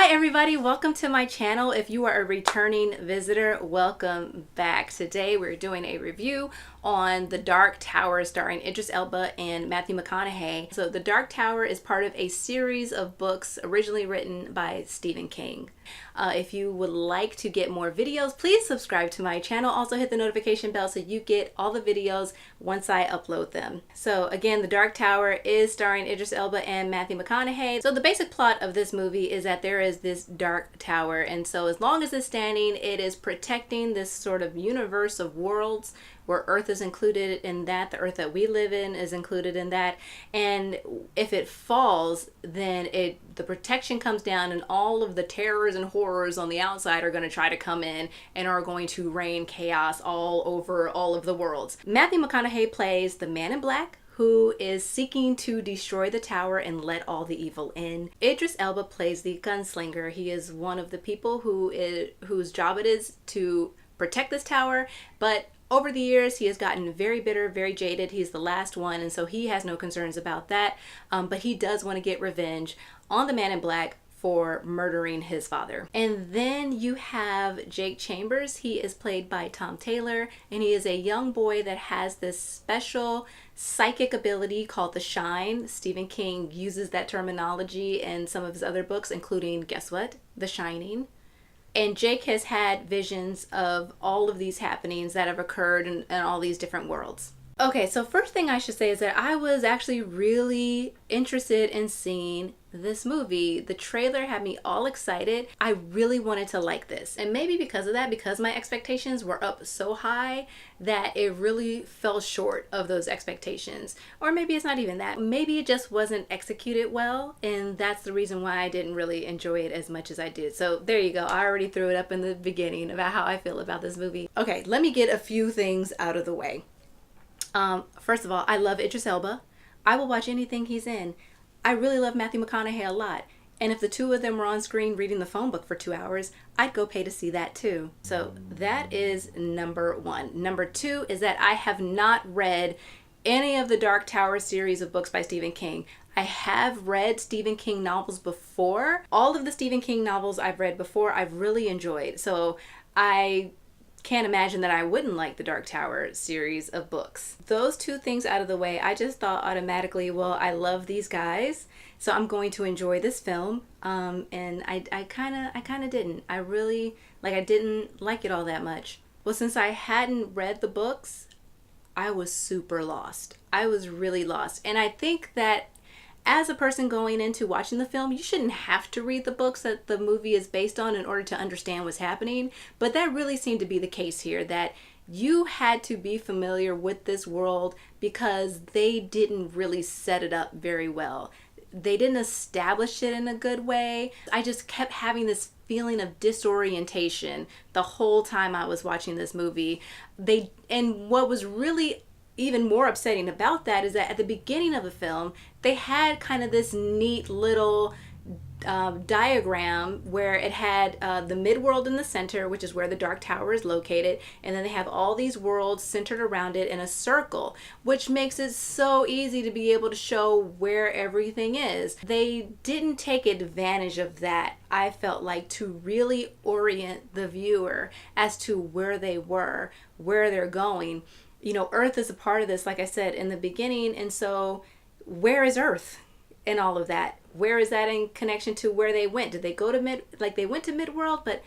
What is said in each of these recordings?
Hi everybody, welcome to my channel. If you are a returning visitor, welcome back. Today we're doing a review on The Dark Tower starring Idris Elba and Matthew McConaughey. So The Dark Tower is part of a series of books originally written by Stephen King. If you would like to get more videos, please subscribe to my channel. Also hit the notification bell so you get all the videos once I upload them. So again, The Dark Tower is starring Idris Elba and Matthew McConaughey. So the basic plot of this movie is that there is this dark tower, and so as long as it's standing, it is protecting this sort of universe of worlds where Earth is included in that, the Earth that we live in is included in that, and if it falls, then the protection comes down and all of the terrors and horrors on the outside are going to try to come in and are going to rain chaos all over all of the worlds. Matthew McConaughey plays the Man in Black, who is seeking to destroy the tower and let all the evil in. Idris Elba plays the gunslinger. He is one of the people whose job it is to protect this tower, but over the years, he has gotten very bitter, very jaded. He's the last one, and so he has no concerns about that. But he does want to get revenge on the Man in Black for murdering his father. And then you have Jake Chambers. He is played by Tom Taylor, and he is a young boy that has this special psychic ability called the Shine. Stephen King uses that terminology in some of his other books, including, guess what? The Shining. And Jake has had visions of all of these happenings that have occurred in all these different worlds. Okay, so first thing I should say is that I was actually really interested in seeing this movie. The trailer had me all excited. I really wanted to like this. And maybe because of that, because my expectations were up so high, that it really fell short of those expectations. Or maybe it's not even that. Maybe it just wasn't executed well, and that's the reason why I didn't really enjoy it as much as I did. So there you go. I already threw it up in the beginning about how I feel about this movie. Okay, let me get a few things out of the way. First of all, I love Idris Elba. I will watch anything he's in. I really love Matthew McConaughey a lot. And if the two of them were on screen reading the phone book for 2 hours, I'd go pay to see that too. So that is number one. Number two is that I have not read any of the Dark Tower series of books by Stephen King. I have read Stephen King novels before. All of the Stephen King novels I've read before, I've really enjoyed. So I can't imagine that I wouldn't like the Dark Tower series of books. Those two things out of the way, I just thought automatically, well, I love these guys, so I'm going to enjoy this film. And I kind of didn't. I didn't like it all that much. Well, since I hadn't read the books, I was super lost. I was really lost. And I think that as a person going into watching the film, you shouldn't have to read the books that the movie is based on in order to understand what's happening. But that really seemed to be the case here, that you had to be familiar with this world because they didn't really set it up very well. They didn't establish it in a good way. I just kept having this feeling of disorientation the whole time I was watching this movie. And what was really even more upsetting about that is that at the beginning of the film, they had kind of this neat little diagram where it had the midworld in the center, which is where the Dark Tower is located, and then they have all these worlds centered around it in a circle, which makes it so easy to be able to show where everything is. They didn't take advantage of that, I felt like, to really orient the viewer as to where they were, where they're going. You know, Earth is a part of this, like I said in the beginning, and so where is Earth in all of that? Where is that in connection to where they went? Did they go to they went to Midworld? But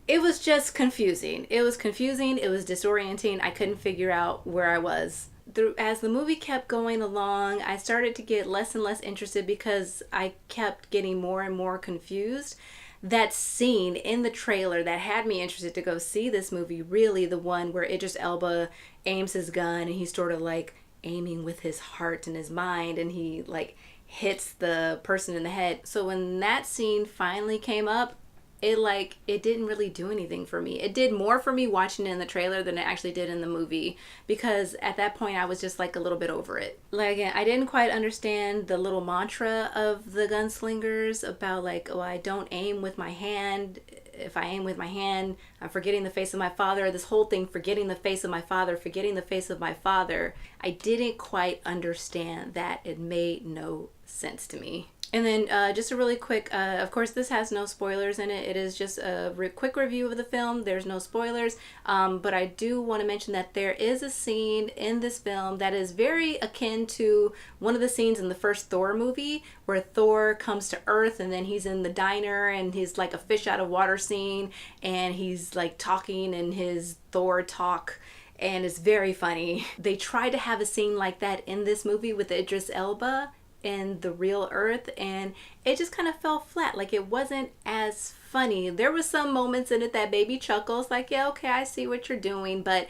it was just confusing. It was confusing. It was disorienting. I couldn't figure out where I was. As the movie kept going along, I started to get less and less interested because I kept getting more and more confused. That scene in the trailer that had me interested to go see this movie, really the one where Idris Elba aims his gun and he's sort of like aiming with his heart and his mind, and he like hits the person in the head. So when that scene finally came up, it didn't really do anything for me. It did more for me watching it in the trailer than it actually did in the movie, because at that point I was just like a little bit over it. Like, again, I didn't quite understand the little mantra of the gunslingers about like, oh, I don't aim with my hand. If I aim with my hand, I'm forgetting the face of my father. This whole thing, forgetting the face of my father, forgetting the face of my father. I didn't quite understand that. It made no sense to me. And then just a really quick, of course, this has no spoilers in it. It is just a quick review of the film. There's no spoilers. But I do want to mention that there is a scene in this film that is very akin to one of the scenes in the first Thor movie, where Thor comes to Earth and then he's in the diner and he's like a fish out of water scene and he's like talking in his Thor talk. And it's very funny. They tried to have a scene like that in this movie with Idris Elba in the real Earth, and it just kind of fell flat. Like, it wasn't as funny. There was some moments in it that baby chuckles, like, yeah, okay, I see what you're doing, but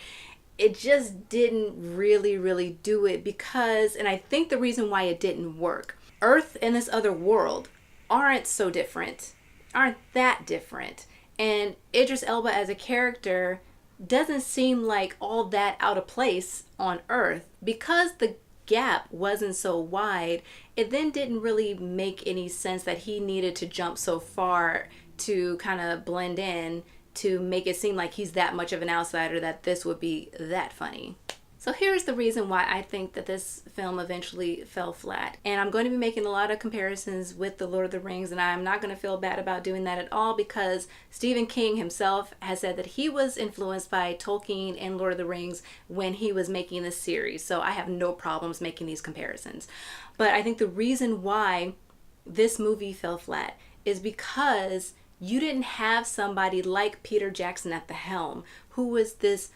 it just didn't really do it because, and I think the reason why it didn't work, Earth and this other world aren't so different, aren't that different, and Idris Elba as a character doesn't seem like all that out of place on Earth. Because the gap wasn't so wide, it then didn't really make any sense that he needed to jump so far to kind of blend in to make it seem like he's that much of an outsider that this would be that funny. So here's the reason why I think that this film eventually fell flat. And I'm going to be making a lot of comparisons with The Lord of the Rings, and I'm not going to feel bad about doing that at all because Stephen King himself has said that he was influenced by Tolkien and Lord of the Rings when he was making this series. So I have no problems making these comparisons. But I think the reason why this movie fell flat is because you didn't have somebody like Peter Jackson at the helm, who was this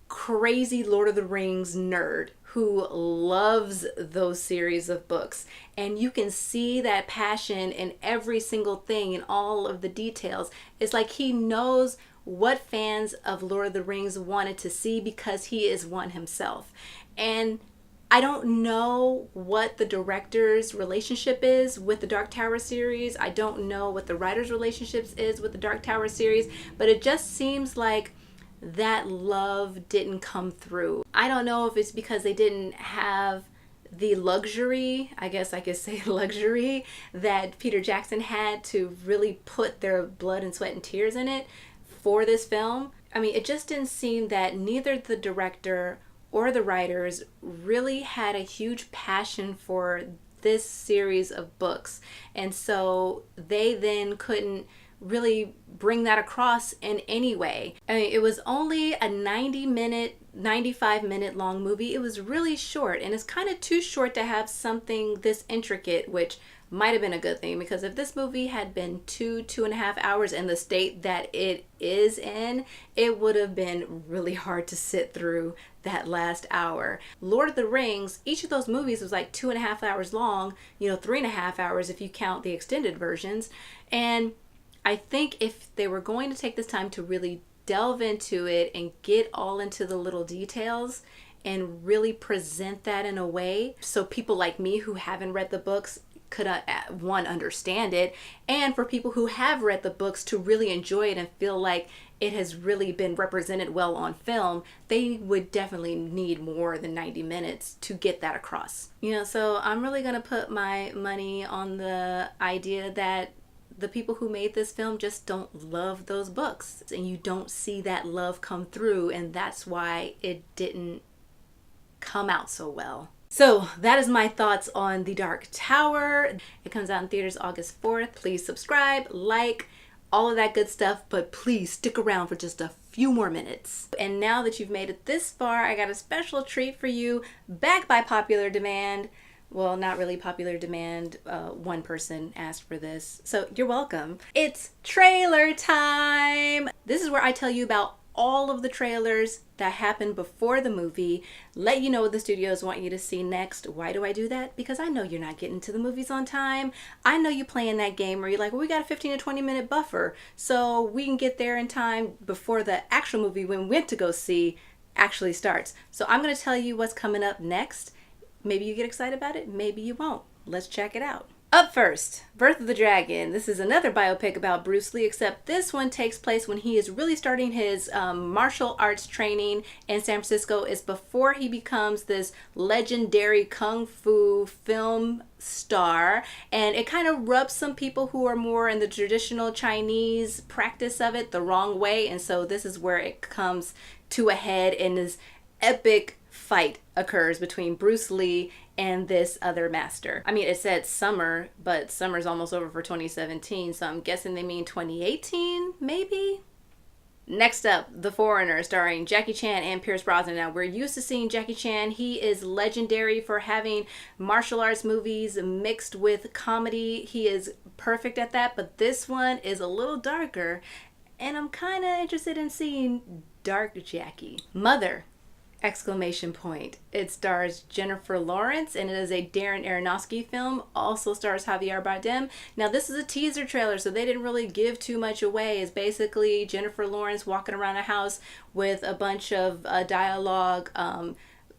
crazy Lord of the Rings nerd who loves those series of books, and you can see that passion in every single thing and all of the details. It's like he knows what fans of Lord of the Rings wanted to see because he is one himself. And I don't know what the director's relationship is with the Dark Tower series. I don't know what the writer's relationships is with the Dark Tower series, but it just seems like that love didn't come through. I don't know if it's because they didn't have the luxury, I guess I could say luxury, that Peter Jackson had to really put their blood and sweat and tears in it for this film. I mean, it just didn't seem that neither the director or the writers really had a huge passion for this series of books. And so they then couldn't really bring that across in any way. I mean, it was only a 95-minute long movie. It was really short, and it's kind of too short to have something this intricate, which might have been a good thing, because if this movie had been 2.5 hours in the state that it is in, it would have been really hard to sit through that last hour. Lord of the Rings, each of those movies was like 2.5 hours long, 3.5 hours if you count the extended versions. And I think if they were going to take this time to really delve into it and get all into the little details and really present that in a way so people like me who haven't read the books could understand it, and for people who have read the books to really enjoy it and feel like it has really been represented well on film, they would definitely need more than 90 minutes to get that across. So I'm really going to put my money on the idea that the people who made this film just don't love those books, and you don't see that love come through, and that's why it didn't come out so well. So that is my thoughts on The Dark Tower. It comes out in theaters August 4th. Please subscribe, like, all of that good stuff, but please stick around for just a few more minutes. And now that you've made it this far, I got a special treat for you, back by popular demand. Well, not really popular demand. One person asked for this, so you're welcome. It's trailer time! This is where I tell you about all of the trailers that happened before the movie, let you know what the studios want you to see next. Why do I do that? Because I know you're not getting to the movies on time. I know you playing that game where you're like, well, we got a 15 to 20 minute buffer, so we can get there in time before the actual movie we went to go see actually starts. So I'm going to tell you what's coming up next. Maybe you get excited about it, maybe you won't. Let's check it out. Up first, Birth of the Dragon. This is another biopic about Bruce Lee, except this one takes place when he is really starting his martial arts training in San Francisco. It's before he becomes this legendary kung fu film star, and it kind of rubs some people who are more in the traditional Chinese practice of it the wrong way, and so this is where it comes to a head in this epic fight occurs between Bruce Lee and this other master. I mean, it said summer, but summer's almost over for 2017, so I'm guessing they mean 2018, maybe? Next up, The Foreigner, starring Jackie Chan and Pierce Brosnan. Now, we're used to seeing Jackie Chan. He is legendary for having martial arts movies mixed with comedy. He is perfect at that, but this one is a little darker, and I'm kind of interested in seeing Dark Jackie. Mother! Exclamation point. It stars Jennifer Lawrence and it is a Darren Aronofsky film. Also stars Javier Bardem. Now this is a teaser trailer, so they didn't really give too much away. It's basically Jennifer Lawrence walking around a house with a bunch of dialogue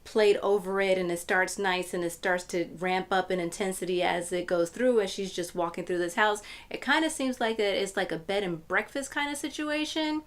played over it, and it starts nice and it starts to ramp up in intensity as it goes through, as she's just walking through this house. It kind of seems like it's like a bed and breakfast kind of situation.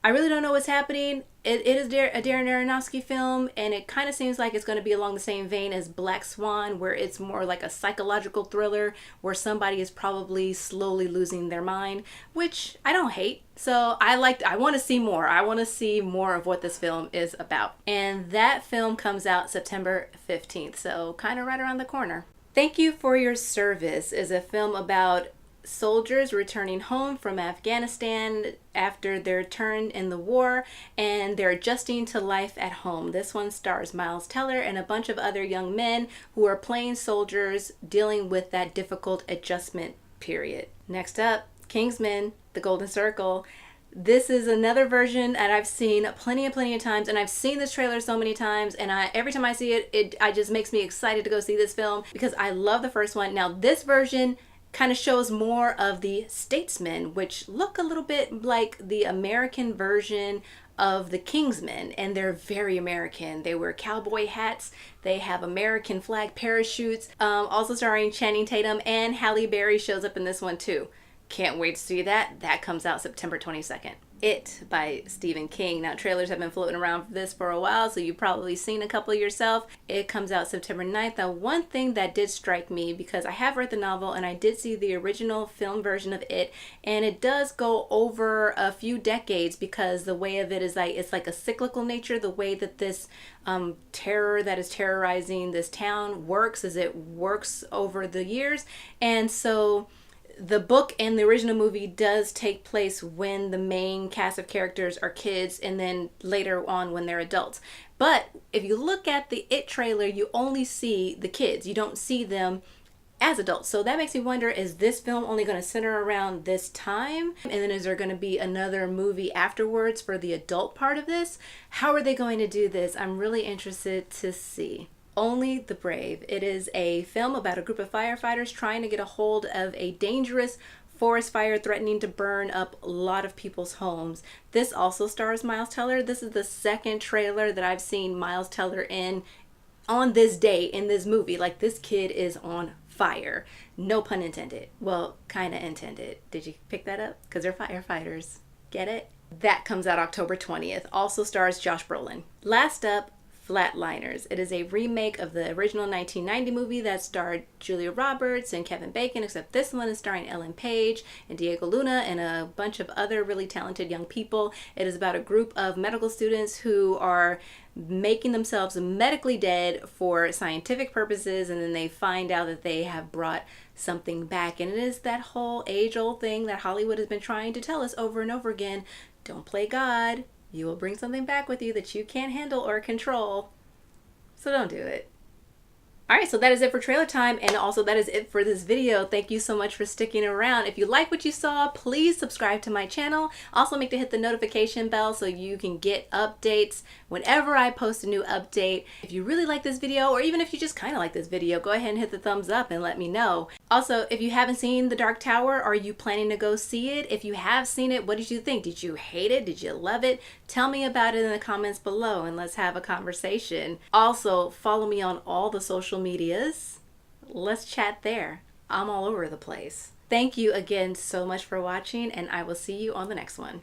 I really don't know what's happening. It is a Darren Aronofsky film, and it kind of seems like it's going to be along the same vein as Black Swan, where it's more like a psychological thriller where somebody is probably slowly losing their mind, which I don't hate. So I want to see more. I want to see more of what this film is about. And that film comes out September 15th, so kind of right around the corner. Thank You for Your Service is a film about soldiers returning home from Afghanistan after their turn in the war, and they're adjusting to life at home. This one stars Miles Teller and a bunch of other young men who are playing soldiers dealing with that difficult adjustment period. Next up, Kingsman: The Golden Circle. This is another version that I've seen plenty of times, and I've seen this trailer so many times, and every time I see it, it just makes me excited to go see this film because I love the first one. Now this version kind of shows more of the statesmen, which look a little bit like the American version of the Kingsmen, and they're very American. They wear cowboy hats, they have American flag parachutes. Also starring Channing Tatum, and Halle Berry shows up in this one too. Can't wait to see that. That comes out September 22nd. It by Stephen King. Now trailers have been floating around for this for a while, so you've probably seen a couple yourself. It comes out September 9th. Now one thing that did strike me, because I have read the novel and I did see the original film version of it, and it does go over a few decades because the way of it is like, it's like a cyclical nature. The way that this terror that is terrorizing this town works is it works over the years. And so the book and the original movie does take place when the main cast of characters are kids, and then later on when they're adults. But if you look at the It trailer, you only see the kids. You don't see them as adults. So that makes me wonder, is this film only going to center around this time? And then is there going to be another movie afterwards for the adult part of this? How are they going to do this? I'm really interested to see. Only the Brave. It is a film about a group of firefighters trying to get a hold of a dangerous forest fire threatening to burn up a lot of people's homes. This also stars Miles Teller. This is the second trailer that I've seen Miles Teller in on this day in this movie. Like, this kid is on fire. No pun intended. Well, kind of intended. Did you pick that up? Because they're firefighters. Get it? That comes out October 20th. Also stars Josh Brolin. Last up, Flatliners. It is a remake of the original 1990 movie that starred Julia Roberts and Kevin Bacon, except this one is starring Ellen Page and Diego Luna and a bunch of other really talented young people. It is about a group of medical students who are making themselves medically dead for scientific purposes, and then they find out that they have brought something back. And it is that whole age-old thing that Hollywood has been trying to tell us over and over again. Don't play God. You will bring something back with you that you can't handle or control. So don't do it. Alright, so that is it for trailer time, and also that is it for this video. Thank you so much for sticking around. If you like what you saw, please subscribe to my channel. Also make to hit the notification bell so you can get updates whenever I post a new update. If you really like this video, or even if you just kind of like this video, go ahead and hit the thumbs up and let me know. Also, if you haven't seen The Dark Tower, are you planning to go see it? If you have seen it, what did you think? Did you hate it? Did you love it? Tell me about it in the comments below and let's have a conversation. Also, follow me on all the social medias. Let's chat there. I'm all over the place. Thank you again so much for watching, and I will see you on the next one.